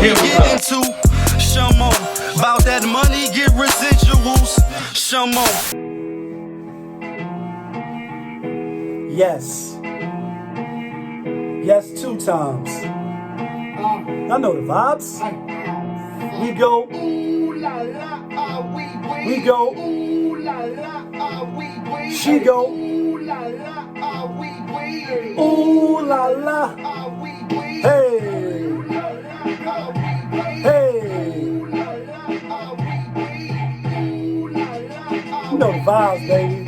Here we get into some more. About that money, get residuals. Some more. Yes. Yes, 2 times. I know the vibes. We go. We go. She go. Ooh la la. Hey. Hey. You know the vibes, baby.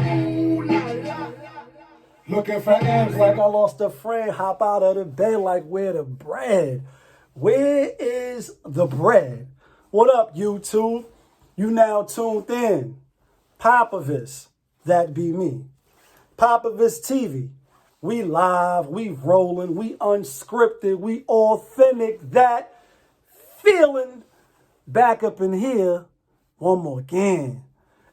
Looking for M's like I lost a friend. Hop out of the bed like where the bread? Where is the bread? What up, YouTube? You now tuned in. POPAVIST, that be me. POPAVIST TV. We live, we rolling, we unscripted, we authentic, that feeling. Back up in here one more again.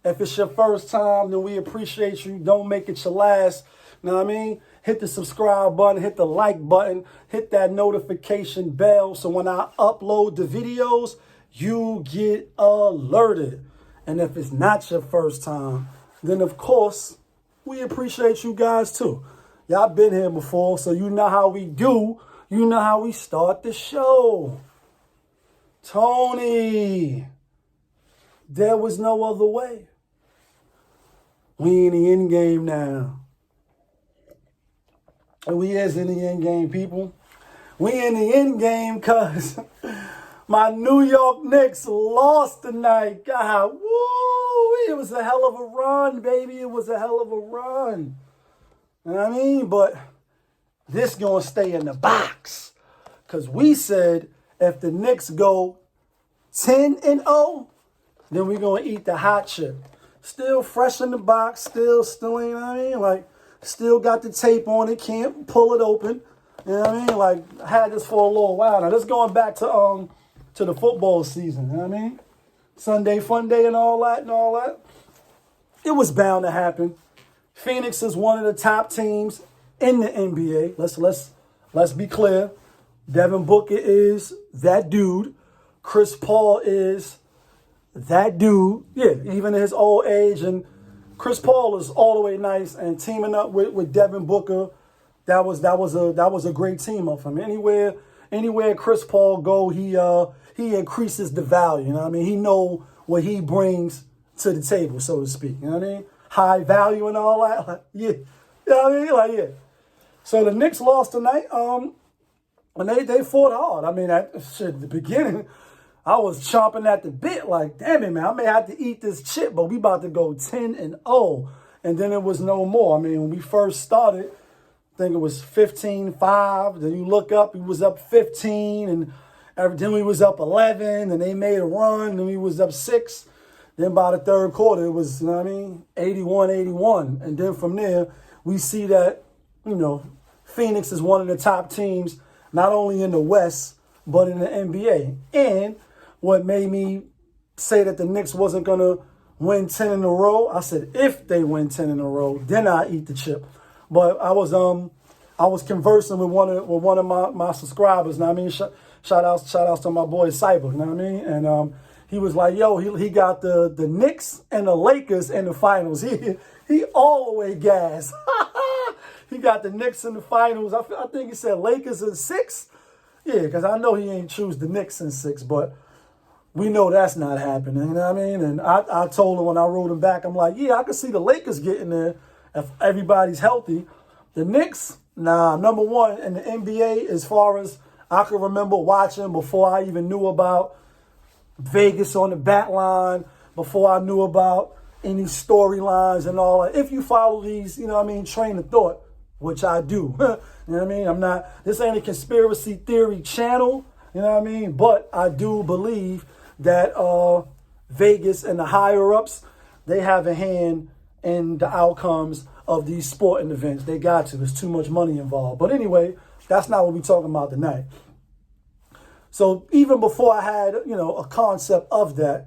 If it's your first time, then we appreciate you. Don't make it your last. Know what I mean? Hit the subscribe button, hit the like button, hit that notification bell so when I upload the videos, you get alerted. And if it's not your first time, then of course, we appreciate you guys too. Y'all been here before, so you know how we do. You know how we start the show. Tony, there was no other way. We in the end game now. And we is in the end game, people. We in the end game because my New York Knicks lost tonight. God, woo! It was a hell of a run, baby. It was a hell of a run. You know what I mean? But this going to stay in the box. Because we said if the Knicks go 10-0, then we're going to eat the hot chip. Still fresh in the box. Still, you know what I mean? Like, still got the tape on it. Can't pull it open. You know what I mean? Like, I had this for a little while. Now, this going back to the football season. You know what I mean? Sunday Fun Day and all that. It was bound to happen. Phoenix is one of the top teams in the NBA. Let's be clear. Devin Booker is that dude. Chris Paul is that dude. Yeah, even in his old age. And Chris Paul is all the way nice. And teaming up with Devin Booker, that was a great team up for him. Anywhere Chris Paul go, he increases the value. You know what I mean? He know what he brings to the table, so to speak. You know what I mean? High value and all that. Like, yeah. You know what I mean? Like, yeah. So the Knicks lost tonight. And they fought hard. I mean, at the beginning, I was chomping at the bit like, damn it, man, I may have to eat this chip, but we about to go 10-0. And then it was no more. I mean, when we first started, I think it was 15-5. Then you look up, he was up 15. And then we was up 11. And they made a run. Then we was up 6. Then by the third quarter, it was, you know what I mean, 81-81. And then from there, we see that, you know, Phoenix is one of the top teams, not only in the West, but in the NBA. And what made me say that the Knicks wasn't going to win 10 in a row, I said, if they win 10 in a row, then I eat the chip. But I was conversing with one of my subscribers. Now I mean, shout outs to my boy Cyber. You know what I mean? And he was like, yo, he got the Knicks and the Lakers in the finals. He all the way gassed. He got the Knicks in the finals. I think he said Lakers in 6. Yeah, because I know he ain't choose the Knicks in 6, but we know that's not happening. You know what I mean? And I told him when I wrote him back, I'm like, yeah, I can see the Lakers getting there if everybody's healthy. The Knicks, nah, number one in the NBA as far as I can remember watching before I even knew about Vegas on the bat line, before I knew about any storylines and all that. If you follow these, you know what I mean, train of thought, which I do. You know what I mean? This ain't a conspiracy theory channel, you know what I mean? But I do believe that Vegas and the higher ups, they have a hand in the outcomes of these sporting events. They got to. There's too much money involved. But anyway, that's not what we're talking about tonight. So even before I had, you know, a concept of that,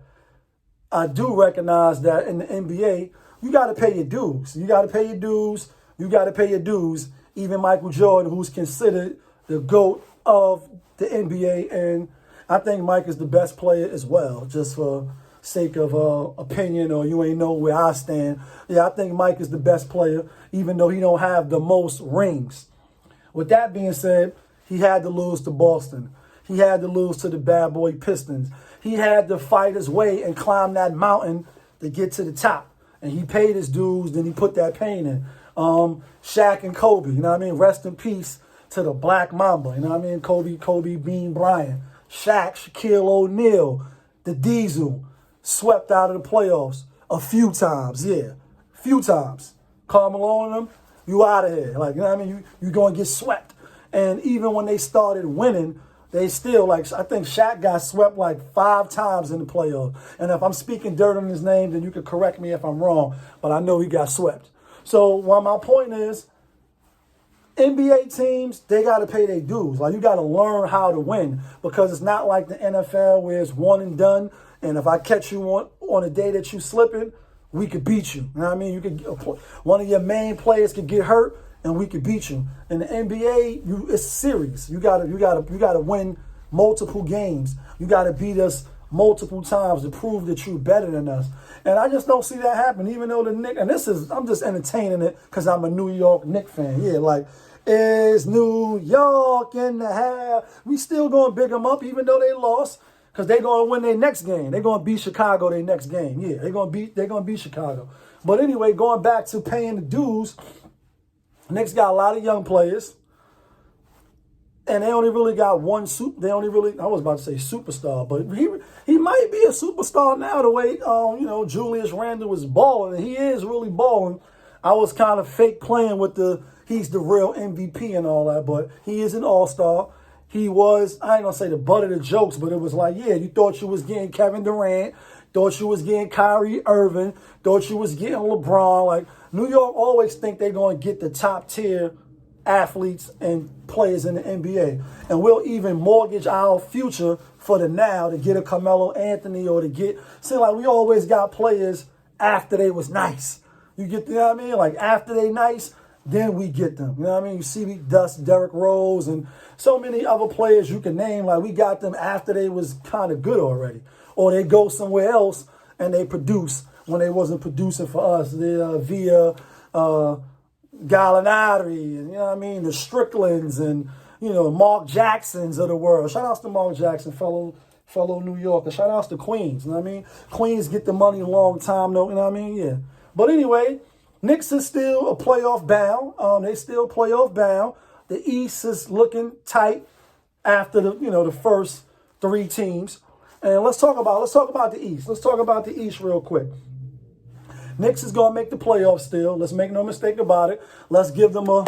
I do recognize that in the NBA, you got to pay your dues. You got to pay your dues. You got to pay your dues. Even Michael Jordan, who's considered the GOAT of the NBA I think Mike is the best player as well, just for sake of opinion, or you ain't know where I stand. Yeah, I think Mike is the best player, even though he don't have the most rings. With that being said, he had to lose to Boston. He had to lose to the bad boy Pistons. He had to fight his way and climb that mountain to get to the top. And he paid his dues, then he put that pain in. Shaq and Kobe, you know what I mean? Rest in peace to the Black Mamba, you know what I mean? Kobe Bean Bryant. Shaq, Shaquille O'Neal, the Diesel, swept out of the playoffs a few times, few times. Karl Malone and them, you out of here. Like, you know what I mean? You going to get swept. And even when they started winning, they still, like, I think Shaq got swept like 5 times in the playoffs. And if I'm speaking dirt on his name, then you can correct me if I'm wrong. But I know he got swept. So, my point is, NBA teams, they got to pay their dues. Like, you got to learn how to win, because it's not like the NFL where it's one and done. And if I catch you on a day that you slipping, we could beat you. You know what I mean? You could, one of your main players could get hurt, and we could beat you. In the NBA, it's series. You gotta win multiple games. You gotta beat us multiple times to prove that you're better than us. And I just don't see that happen. Even though the Knicks, and I'm just entertaining it because I'm a New York Knicks fan. Yeah, like, is New York in the house? We still gonna big them up, even though they lost. Because they're going to win their next game. They're going to beat Chicago their next game. Yeah, they're going to beat Chicago. But anyway, going back to paying the dues, Knicks got a lot of young players. And they only really got one I was about to say superstar, but he might be a superstar now the way, Julius Randle was balling. And he is really balling. I was kind of fake playing with he's the real MVP and all that, but he is an all-star. He was, I ain't going to say the butt of the jokes, but it was like, yeah, you thought you was getting Kevin Durant, thought you was getting Kyrie Irving, thought you was getting LeBron. Like, New York always think they're going to get the top tier athletes and players in the NBA. And we'll even mortgage our future for the now to get a Carmelo Anthony or to get, see, like, we always got players after they was nice. You get, you know what I mean? Like, after they nice, then we get them. You know what I mean? You see me dust Derrick Rose and so many other players you can name. Like, we got them after they was kind of good already. Or they go somewhere else and they produce when they wasn't producing for us. Via Gallinari and, you know what I mean, the Stricklands and, Mark Jacksons of the world. Shout outs to Mark Jackson, fellow New Yorker. Shout outs to Queens, you know what I mean? Queens get the money a long time, though, you know what I mean? Yeah. But anyway, Knicks is still a playoff bound. They still playoff bound. The East is looking tight after the first 3 teams. And let's talk about the East. Let's talk about the East real quick. Knicks is gonna make the playoffs still. Let's make no mistake about it. Let's give them a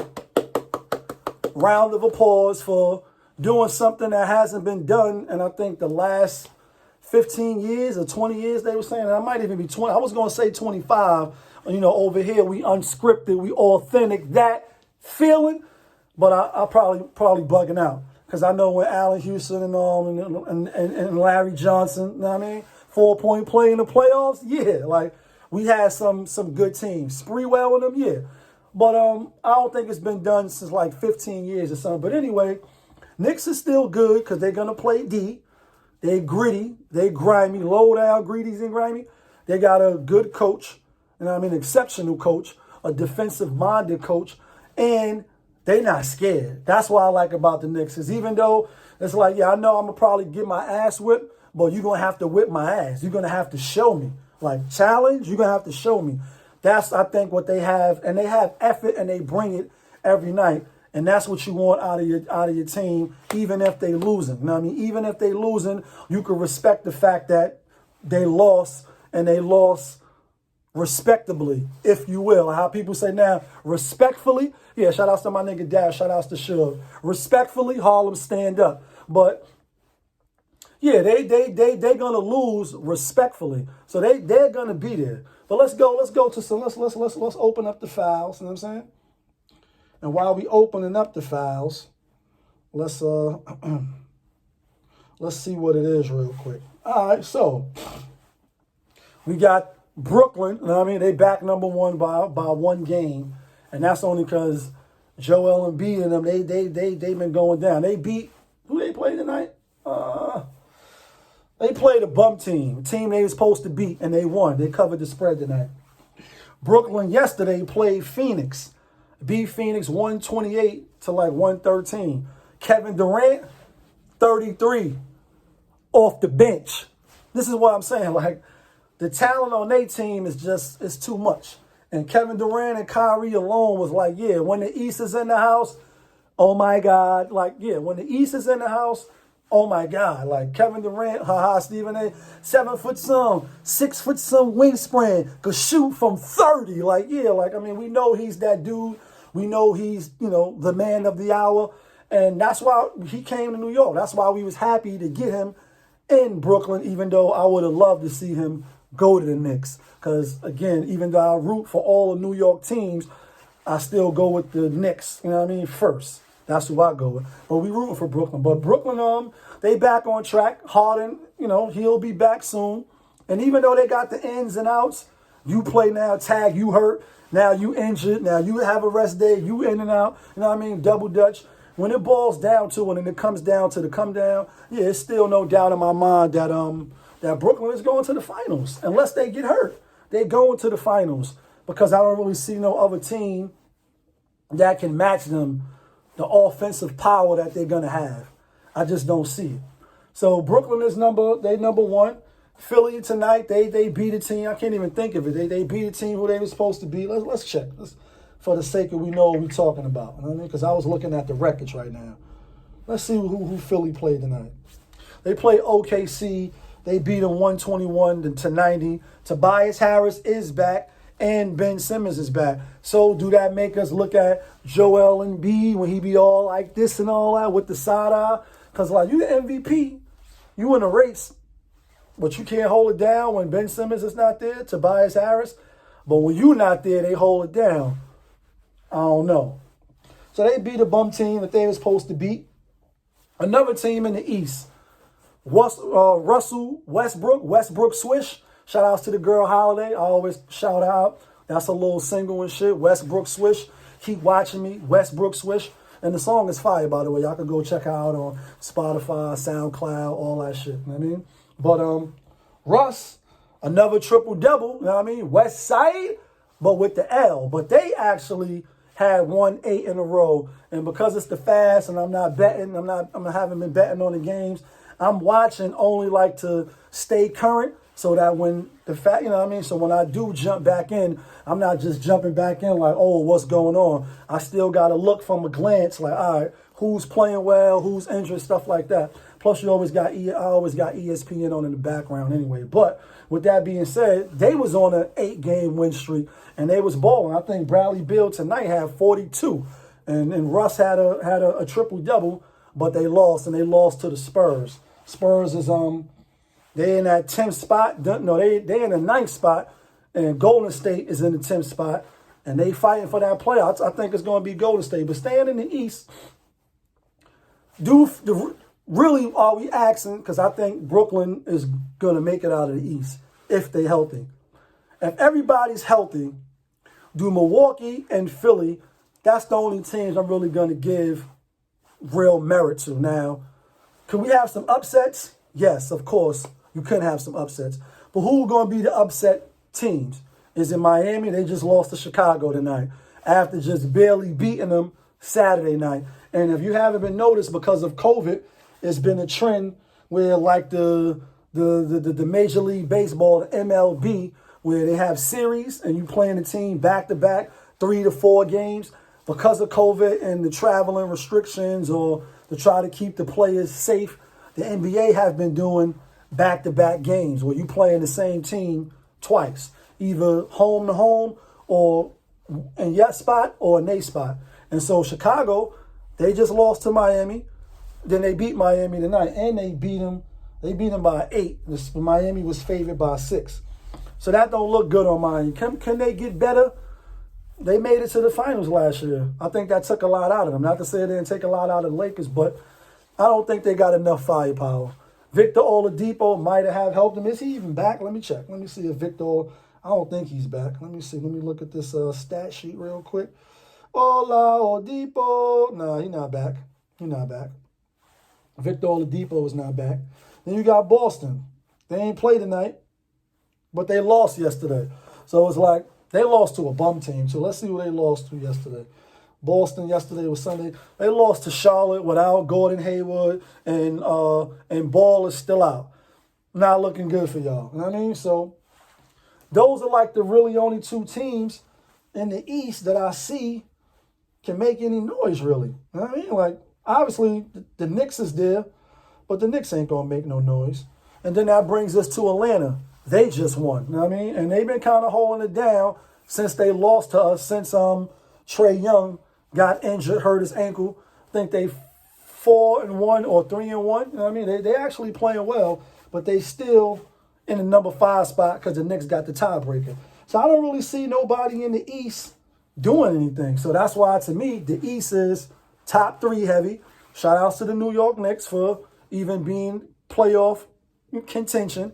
round of applause for doing something that hasn't been done. And I think the last 15 years or 20 years they were saying. I might even be 20. I was gonna say 25. Over here we unscripted, we authentic, that feeling. But I probably bugging out because I know when Allen Houston and Larry Johnson, you know what I mean, 4-point play in the playoffs, yeah, like we had some good teams. Spreewell and them, yeah. But I don't think it's been done since like 15 years or something. But anyway, Knicks is still good because they're gonna play D. They gritty, they grimy, low down, greedies and grimy. They got a good coach, exceptional coach, a defensive-minded coach, and they not scared. That's what I like about the Knicks. Is even though it's like, yeah, I know I'm going to probably get my ass whipped, but you're going to have to whip my ass. You're going to have to show me. Like, challenge, you're going to have to show me. That's, I think, what they have. And they have effort, and they bring it every night. And that's what you want out of your team, even if they losing. You know what I mean? Even if they losing, you can respect the fact that they lost, and they lost respectably, if you will. How people say now, respectfully. Yeah, shout outs to my nigga Dash, shout outs to Suge. Respectfully, Harlem stand up. But yeah, they gonna lose respectfully. So they're gonna be there. But let's go to some let's open up the files, you know what I'm saying? And while we opening up the files, let's see what it is real quick. All right, so we got Brooklyn, you know what I mean? They back number 1 by 1 game. And that's only because Joel Embiid and them, they been going down. They beat, who they played tonight? They played a bum team, a team they were supposed to beat, and they won. They covered the spread tonight. Brooklyn yesterday played Phoenix. Beat Phoenix 128 to like 113. Kevin Durant, 33 off the bench. This is what I'm saying. Like, the talent on their team is just, it's too much. And Kevin Durant and Kyrie alone was like, yeah, when the East is in the house, oh my God. Like, yeah, when the East is in the house, oh my God. Like, Kevin Durant, Stephen A, 7 foot some, 6 foot some wingspan, could shoot from 30. Like, yeah, like, I mean, we know he's that dude. We know he's, you know, the man of the hour. And that's why he came to New York. That's why we was happy to get him in Brooklyn, even though I would have loved to see him go to the Knicks. Because, again, even though I root for all the New York teams, I still go with the Knicks, you know what I mean, first. That's who I go with. But we rooting for Brooklyn. But Brooklyn, they back on track. Harden, you know, he'll be back soon. And even though they got the ins and outs, you play now, tag, you hurt. Now you injured. Now you have a rest day. You in and out. You know what I mean? Double Dutch. When it boils down to it and it comes down to the come down, yeah, it's still no doubt in my mind that that Brooklyn is going to the finals. Unless they get hurt, they going to the finals. Because I don't really see no other team that can match them, the offensive power that they're going to have. I just don't see it. So Brooklyn is number one. Philly tonight, they beat a team. I can't even think of it. They beat a team who they were supposed to beat. Let's check. For the sake of we know what we're talking about. You know what I mean? Because I was looking at the records right now. Let's see who Philly played tonight. They played OKC. They beat them 121 to 90. Tobias Harris is back, and Ben Simmons is back. So do that make us look at Joel Embiid when he be all like this and all that with the side eye? Because, like, you the MVP. You in a race. But you can't hold it down when Ben Simmons is not there, Tobias Harris. But when you're not there, they hold it down. I don't know. So they beat a bum team that they were supposed to beat. Another team in the East, Russell Westbrook Swish. Shout outs to the girl Holiday. I always shout out. That's a little single and shit. Westbrook Swish. Keep watching me. Westbrook Swish. And the song is fire, by the way. Y'all can go check out on Spotify, SoundCloud, all that shit. You know what I mean? But Russ, another triple-double. You know what I mean? WESTSIDE, but with the L. But they actually had won 8 in a row. And because it's the fast and I'm not betting, I haven't been betting on the games, I'm watching only like to stay current so that when the fact, you know what I mean? So when I do jump back in, I'm not just jumping back in like, oh, what's going on? I still got to look from a glance like, all right, who's playing well, who's injured, stuff like that. Plus, I always got ESPN on in the background anyway. But with that being said, they was on an 8-game win streak, and they was balling. I think Bradley Beal tonight had 42, and Russ had a triple-double, but they lost, and they lost to the Spurs. Spurs is they in that 10th spot. No, they in the 9th spot, and Golden State is in the 10th spot, and they fighting for that playoffs. I think it's going to be Golden State. But staying in the East, really, are we asking? Because I think Brooklyn is going to make it out of the East if they're healthy. If everybody's healthy, do Milwaukee and Philly, that's the only teams I'm really going to give real merit to. Now, can we have some upsets? Yes, of course, you can have some upsets. But who are going to be the upset teams? Is it Miami? They just lost to Chicago tonight after just barely beating them Saturday night. And if you haven't been noticed, because of COVID, it's been a trend where like the Major League Baseball, the MLB, where they have series and you playing a team back-to-back, 3 to 4 games. Because of COVID and the traveling restrictions or to try to keep the players safe, the NBA have been doing back-to-back games where you playing the same team twice, either home to home or in your spot or in their spot. And so Chicago, they just lost to Miami. Then they beat Miami tonight, and they beat them by 8. Miami was favored by 6. So that don't look good on Miami. Can they get better? They made it to the finals last year. I think that took a lot out of them. Not to say they didn't take a lot out of the Lakers, but I don't think they got enough firepower. Victor Oladipo might have helped them. Is he even back? Let me check. Let me see if Victor, I don't think he's back. Let me see. Let me look at this stat sheet real quick. Oladipo. No, he's not back. Victor Oladipo is not back. Then you got Boston. They ain't played tonight, but they lost yesterday. So it's like they lost to a bum team. So let's see who they lost to yesterday. Boston yesterday was Sunday. They lost to Charlotte without Gordon Hayward, and Ball is still out. Not looking good for y'all. You know what I mean? So those are like the really only two teams in the East that I see can make any noise, really. You know what I mean? Like, obviously, the Knicks is there, but the Knicks ain't going to make no noise. And then that brings us to Atlanta. They just won. You know what I mean? And they've been kind of holding it down since they lost to us, since Trae Young got injured, hurt his ankle. I think they 4-1 or 3-1. You know what I mean? They actually playing well, but they still in the number 5 spot because the Knicks got the tiebreaker. So I don't really see nobody in the East doing anything. So that's why, to me, the East is top 3 heavy. Shout outs to the New York Knicks for even being playoff contention.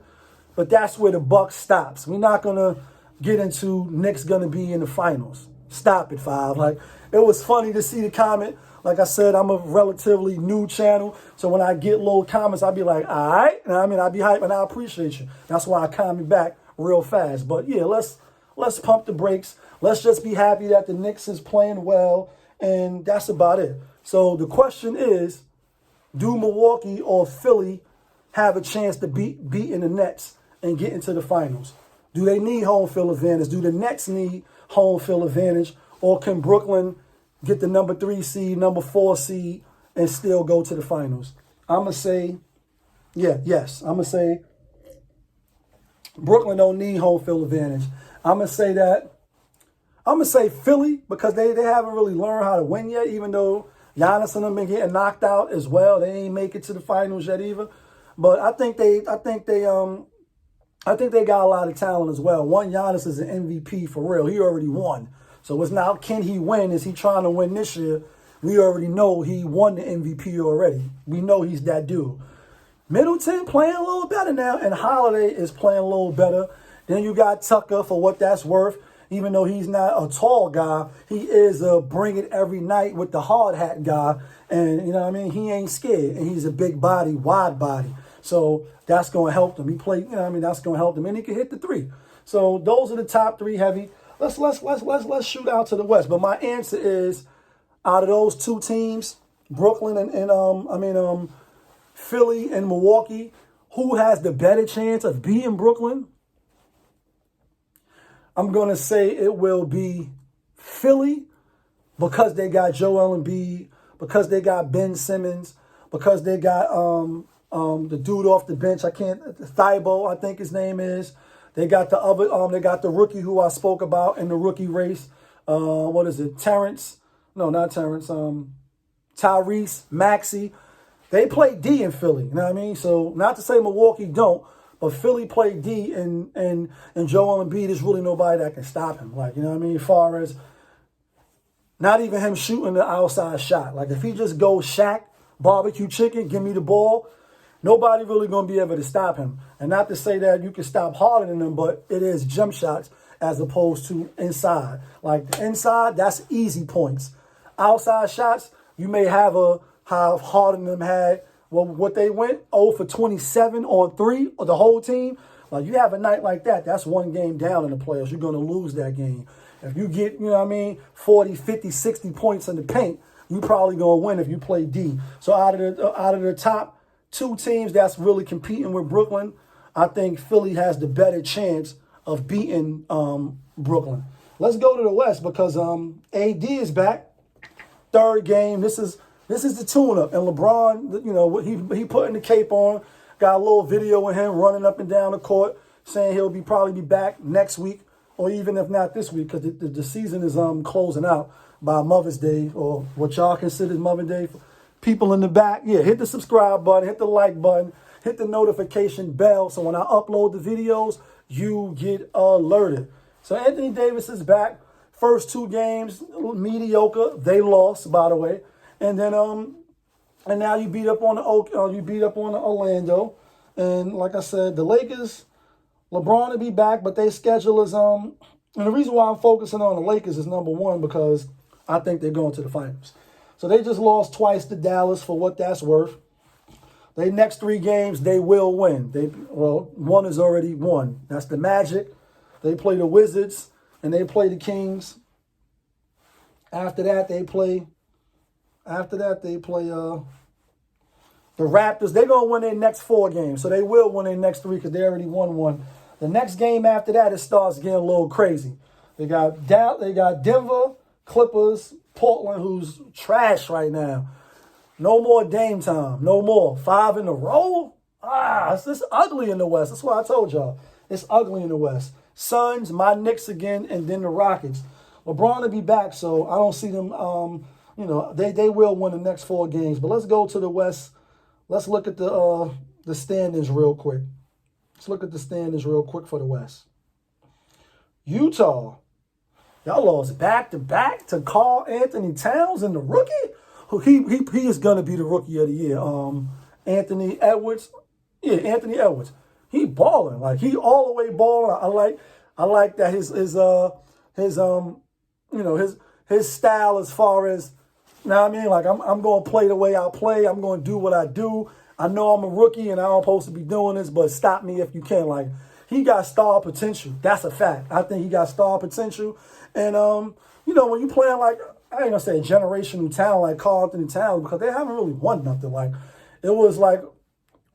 But that's where the buck stops. We're not going to get into Knicks going to be in the finals. Stop it, 5. Like, it was funny to see the comment. Like I said, I'm a relatively new channel. So when I get little comments, I'll be like, all right. And I mean, I'll be hyped and I appreciate you. That's why I comment back real fast. But yeah, let's pump the brakes. Let's just be happy that the Knicks is playing well. And that's about it. So the question is, do Milwaukee or Philly have a chance to beating the Nets and get into the finals? Do they need home field advantage? Do the Nets need home field advantage? Or can Brooklyn get the number 3 seed, number 4 seed, and still go to the finals? I'm going to say, yes. I'm going to say Brooklyn don't need home field advantage. I'm going to say Philly, because they haven't really learned how to win yet, even though Giannis and them been getting knocked out as well. They ain't make it to the finals yet either. But I think they got a lot of talent as well. One, Giannis is an MVP for real. He already won. So it's now, can he win? Is he trying to win this year? We already know he won the MVP already. We know he's that dude. Middleton playing a little better now, and Holiday is playing a little better. Then you got Tucker, for what that's worth. Even though he's not a tall guy, he is a bring it every night with the hard hat guy. And, you know what I mean? He ain't scared. And he's a big body, wide body. So that's going to help him. He played, you know what I mean? That's going to help him. And he can hit the 3. So those are the top 3 heavy. Let's shoot out to the West. But my answer is, out of those 2 teams, Brooklyn and Philly and Milwaukee, who has the better chance of beating Brooklyn? I'm going to say it will be Philly, because they got Joel Embiid, because they got Ben Simmons, because they got the dude off the bench. Thibault, I think his name is. They got the other, they got the rookie who I spoke about in the rookie race. What is it? Terrence? No, not Terrence. Tyrese Maxey. They play D in Philly. You know what I mean? So not to say Milwaukee don't, but Philly played D, and Joel Embiid is really nobody that can stop him. Like, you know what I mean? As far as not even him shooting the outside shot. Like, if he just goes Shaq, barbecue chicken, give me the ball, nobody really going to be able to stop him. And not to say that you can stop harder than him, but it is jump shots as opposed to inside. Like, the inside, that's easy points. Outside shots, you may have how Harden them had. Well, what they went 0 for 27 on 3, or the whole team. Like, you have a night like that, that's one game down in the playoffs. You're going to lose that game. If you get, you know what I mean, 40, 50, 60 points in the paint, you probably going to win if you play D. So out of the top 2 teams that's really competing with Brooklyn, I think Philly has the better chance of beating Brooklyn. Let's go to the West, because AD is back. 3rd game. This is the tune-up. And LeBron, you know, he putting the cape on. Got a little video of him running up and down the court, saying he'll probably be back next week, or even if not this week, because the season is closing out by Mother's Day, or what y'all consider Mother's Day. People in the back, yeah, hit the subscribe button, hit the like button, hit the notification bell, so when I upload the videos, you get alerted. So Anthony Davis is back. First 2 games, mediocre. They lost, by the way. And then and now you beat up on the Orlando. And like I said, the Lakers, LeBron will be back, but their schedule is and the reason why I'm focusing on the Lakers is, number 1, because I think they're going to the finals. So they just lost twice to Dallas, for what that's worth. They next 3 games, they will win. Well, one is already won. That's the Magic. They play the Wizards, and they play the Kings. After that, they play the Raptors. They're going to win their next 4 games. So they will win their next 3 because they already won one. The next game after that, it starts getting a little crazy. They got Denver, Clippers, Portland, who's trash right now. No more Dame time. No more. 5 in a row? It's just ugly in the West. That's what I told y'all. It's ugly in the West. Suns, my Knicks again, and then the Rockets. LeBron will be back, so I don't see them. They will win the next 4 games. But let's go to the West. Let's look at the standings real quick. Let's look at the standings real quick for the West. Utah. Y'all lost back-to-back to Karl Anthony Towns and the rookie. He is going to be the rookie of the year. Anthony Edwards. Yeah, Anthony Edwards. He balling. Like, he all the way balling. I like that his style as far as, you know what I mean? Like, I'm going to play the way I play. I'm going to do what I do. I know I'm a rookie and I'm supposed to be doing this, but stop me if you can. Like, he got star potential. That's a fact. I think he got star potential. And, when you playing like, I ain't gonna say generational talent like Karl Anthony Towns, because they haven't really won nothing. Like, it was like,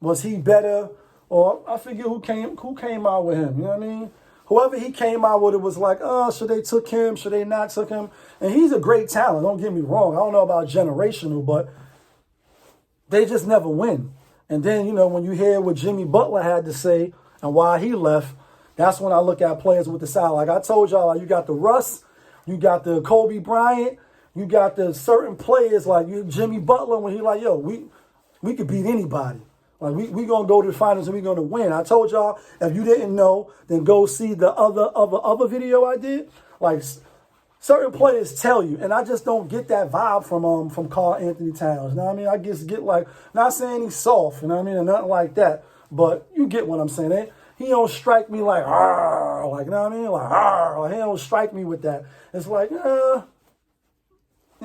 was he better? Or I forget who came out with him. You know what I mean? Whoever he came out with, it was like, should they took him? Should they not took him? And he's a great talent. Don't get me wrong. I don't know about generational, but they just never win. And then, when you hear what Jimmy Butler had to say and why he left, that's when I look at players with the style. Like I told y'all, like, you got the Russ, you got the Kobe Bryant, you got the certain players like Jimmy Butler when he like, yo, we could beat anybody. Like, we going to go to the finals and we going to win. I told y'all, if you didn't know, then go see the other video I did. Like, certain players tell you, and I just don't get that vibe from Karl Anthony Towns. You know what I mean? I just get like, not saying he's soft, you know what I mean, or nothing like that, but you get what I'm saying. He don't strike me like, like, you know what I mean? Like, he don't strike me with that. It's like, they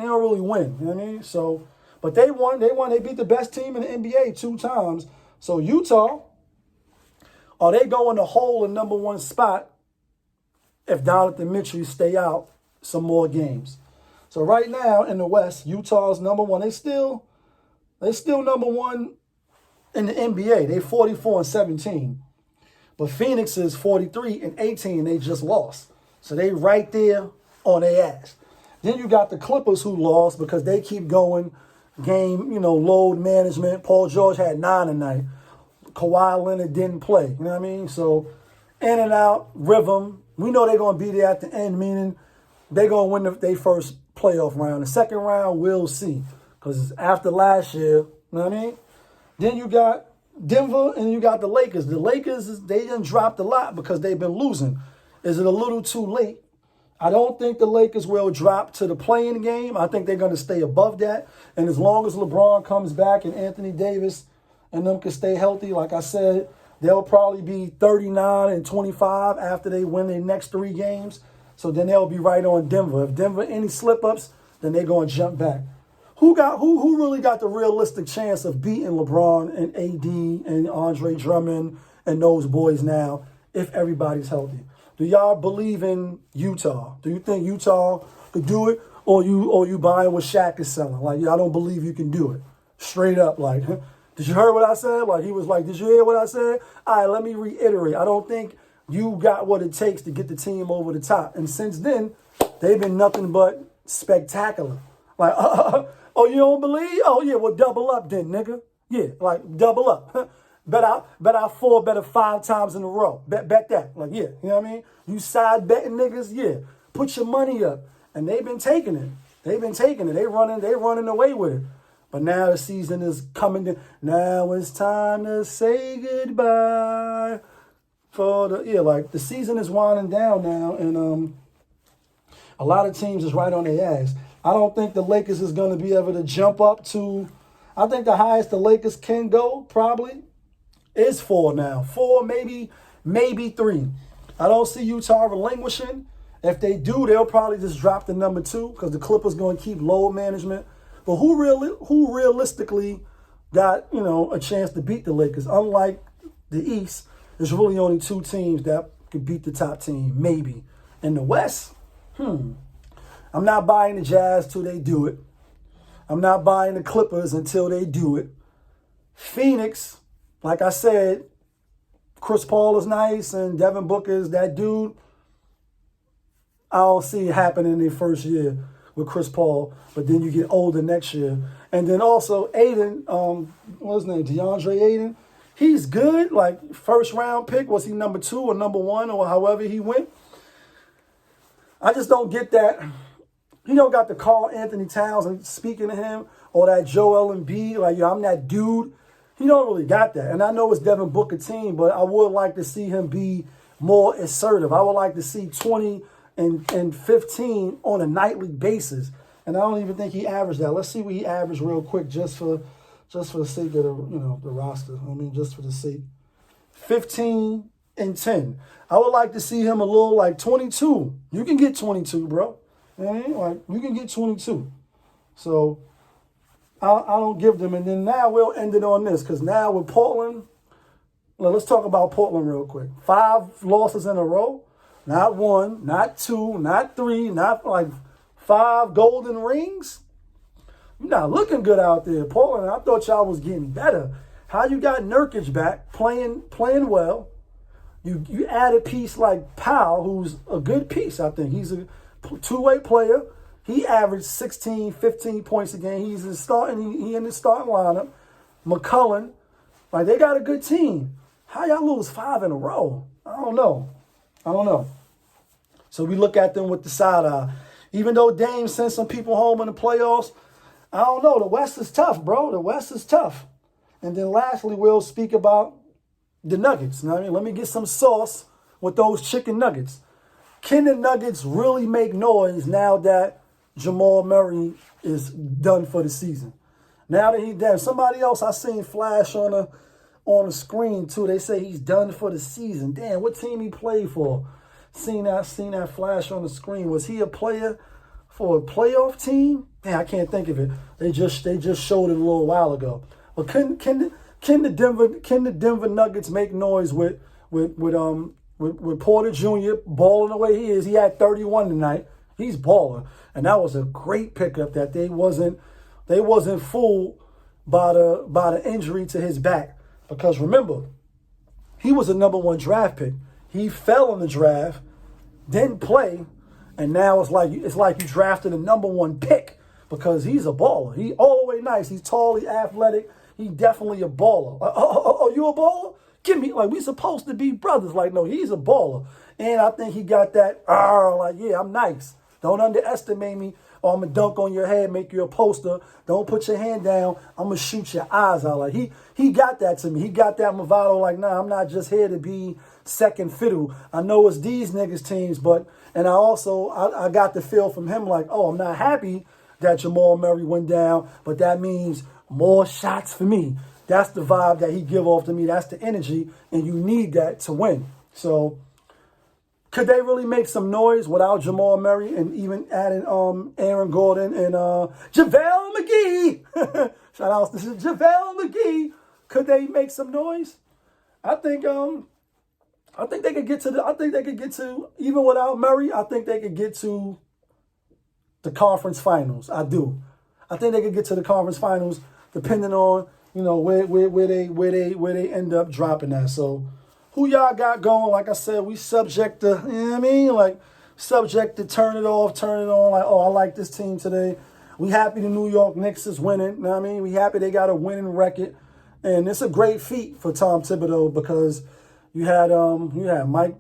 don't really win, you know what I mean? So, but they won. They beat the best team in the NBA 2 times. So Utah, are they going to hold a number 1 spot if Donovan Mitchell stay out some more games? So right now in the West, Utah's number 1. They still number 1 in the NBA. They 44-17. But Phoenix is 43-18. They just lost. So they right there on their ass. Then you got the Clippers who lost because they keep going game, load management. Paul George had 9 tonight. Kawhi Leonard didn't play. You know what I mean? So in and out, rhythm. We know they're going to be there at the end, meaning they're going to win their first playoff round. The second round, we'll see. Because after last year, you know what I mean? Then you got Denver and you got the Lakers. The Lakers, they done dropped a lot because they've been losing. Is it a little too late? I don't think the Lakers will drop to the play-in game. I think they're going to stay above that. And as long as LeBron comes back and Anthony Davis and them can stay healthy, like I said, they'll probably be 39-25 after they win their next 3 games. So then they'll be right on Denver. If Denver any slip-ups, then they're going to jump back. Who really got the realistic chance of beating LeBron and AD and Andre Drummond and those boys now if everybody's healthy? Do y'all believe in Utah? Do you think Utah could do it? Or you buying what Shaq is selling? Like, I don't believe you can do it. Straight up, like, did you hear what I said? Like, he was like, did you hear what I said? All right, let me reiterate. I don't think you got what it takes to get the team over the top. And since then, they've been nothing but spectacular. Like, oh, you don't believe? Oh, yeah, well, double up then, nigga. Yeah, like, double up. Bet I 4 better 5 times in a row. Bet that. Like, yeah, you know what I mean? You side betting niggas, yeah. Put your money up. And they've been taking it. They running away with it. But now the season is coming to, now it's time to say goodbye. The season is winding down now, and a lot of teams is right on their ass. I don't think the Lakers is going to be able to jump up to, I think the highest the Lakers can go probably is 4 now. 4, maybe 3. I don't see Utah relinquishing. If they do, they'll probably just drop the number 2 because the Clippers going to keep load management. But who realistically got, you know, a chance to beat the Lakers. Unlike the East, there's really only 2 teams that could beat the top team, maybe. In the West, I'm not buying the Jazz till they do it. I'm not buying the Clippers until they do it. Phoenix, like I said, Chris Paul is nice and Devin Booker is that dude. I don't see it happening in their first year with Chris Paul, but then you get older next year. And then also Aiden, what's his name, DeAndre Aiden, he's good, like first round pick. Was he number 2 or number 1 or however he went? I just don't get that. He don't got the Karl Anthony Towns and speaking to him or that Joel Embiid, like, yo, I'm that dude. He don't really got that. And I know it's Devin Booker team, but I would like to see him be more assertive. I would like to see 20 and 15 on a nightly basis. And I don't even think he averaged that. Let's see what he averaged real quick just for the sake of the, you know, the roster. I mean, just for the sake. 15 and 10. I would like to see him a little like 22. You can get 22, bro. You know what I mean? Like, you can get 22. So I don't give them. And then now we'll end it on this, because now with Portland, well, let's talk about Portland real quick. 5 losses in a row. Not 1, not 2, not 3, not like 5 golden rings. You're not looking good out there, Portland. I thought y'all was getting better. How you got Nurkic back, playing well. You add a piece like Powell, who's a good piece, I think. He's a 2-way player. He averaged 16, 15 points a game. He in the starting lineup. McCullough, like, they got a good team. How y'all lose 5 in a row? I don't know. So we look at them with the side eye. Even though Dame sent some people home in the playoffs, I don't know. The West is tough, bro. The West is tough. And then lastly, we'll speak about the Nuggets. You know what I mean? Let me get some sauce with those chicken nuggets. Can the Nuggets really make noise now that Jamal Murray is done for the season? Now that he's done, somebody else I seen flash on the screen too. They say he's done for the season. Damn, what team he played for? Seen that flash on the screen. Was he a player for a playoff team? Man, I can't think of it. They just showed it a little while ago. But can the Denver Nuggets make noise with Porter Jr. balling the way he is? He had 31 tonight. He's balling, and that was a great pickup. That they wasn't fooled by the injury to his back, because remember, he was a number 1 draft pick. He fell in the draft, didn't play, and now it's like you drafted a number 1 pick, because he's a baller. He all the way nice. He's tall, he's athletic. He definitely a baller. Oh, you a baller? Give me, like, we supposed to be brothers. Like, no, he's a baller. And I think he got that, like, yeah, I'm nice. Don't underestimate me, or I'm going to dunk on your head, make you a poster. Don't put your hand down. I'm going to shoot your eyes out. Like, he got that to me. He got that Movado, like, nah, I'm not just here to be second fiddle. I know it's these niggas teams, and I got the feel from him, like, oh, I'm not happy that Jamal Murray went down, but that means more shots for me. That's the vibe that he give off to me. That's the energy, and you need that to win. So could they really make some noise without Jamal Murray and even adding Aaron Gordon and JaVale McGee? Shout out, this is JaVale McGee. Could they make some noise? I think they could get to even without Murray. I think they could get to the conference finals. I do. I think they could get to the conference finals, depending on, you know, where they end up dropping that. So who y'all got going? Like I said, we subject to, you know what I mean? Like, subject to turn it off, turn it on. Like, oh, I like this team today. We happy the New York Knicks is winning. You know what I mean? We happy they got a winning record. And it's a great feat for Tom Thibodeau, because you had Mike.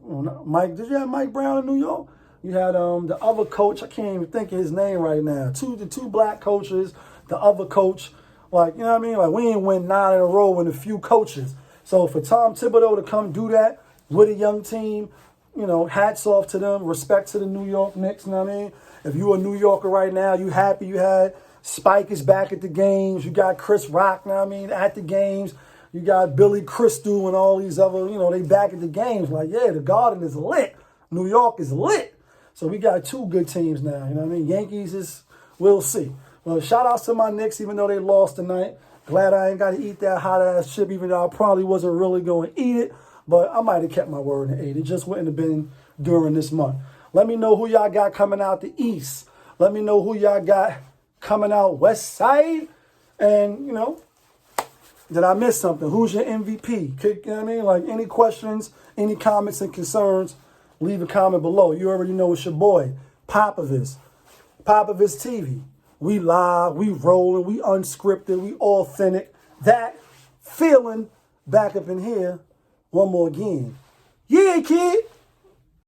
Did you have Mike Brown in New York? You had the other coach. I can't even think of his name right now. The two black coaches. The other coach. Like, you know what I mean? Like, we ain't win 9 in a row with a few coaches. So for Tom Thibodeau to come do that with a young team, you know, hats off to them. Respect to the New York Knicks. You know what I mean? If you a New Yorker right now, you happy you had Spike is back at the games. You got Chris Rock, you know what I mean, at the games. You got Billy Crystal and all these other, you know, they back at the games. Like, yeah, the Garden is lit. New York is lit. So we got 2 good teams now. You know what I mean? Yankees we'll see. Well, shout outs to my Knicks, even though they lost tonight. Glad I ain't got to eat that hot ass chip, even though I probably wasn't really going to eat it. But I might have kept my word and ate it. Just wouldn't have been during this month. Let me know who y'all got coming out the East. Let me know who y'all got coming out West Side. And, you know, did I miss something? Who's your MVP? You know what I mean? Like, any questions, any comments and concerns, leave a comment below. You already know it's your boy, POPAVIST. POPAVIST TV. We live, we rolling, we unscripted, we authentic. That feeling back up in here one more again. Yeah, kid.